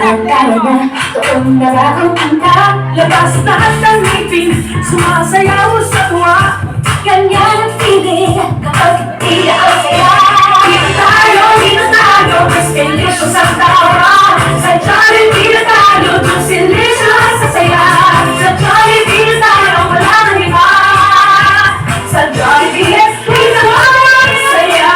Kaya na, toong nararamdaman ka. Labas lahat ng ngipin, sumasayaw sa tuwa. Ganyan ang feeling kapag di ang saya. Dito tayo, mas delicious ang tawa. Sa Jollibee na tayo, just delicious sa saya. Sa Jollibee na tayo, wala nang iba. Sa Jollibee, dito ang saya.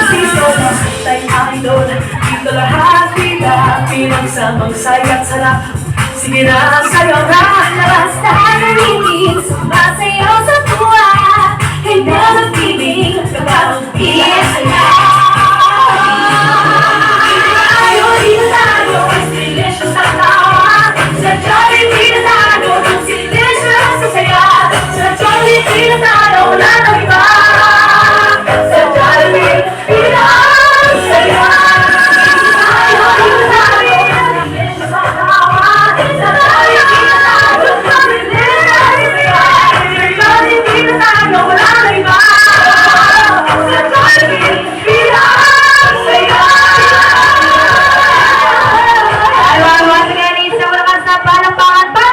Dito lang tayo idol, dito lahat kita pinagsamang saya't sarap. Sige na, sayo na. Labas lahat ng ngipin, sumasayaw sa tuwa. Ganyan ang feeling kapag di ang saya.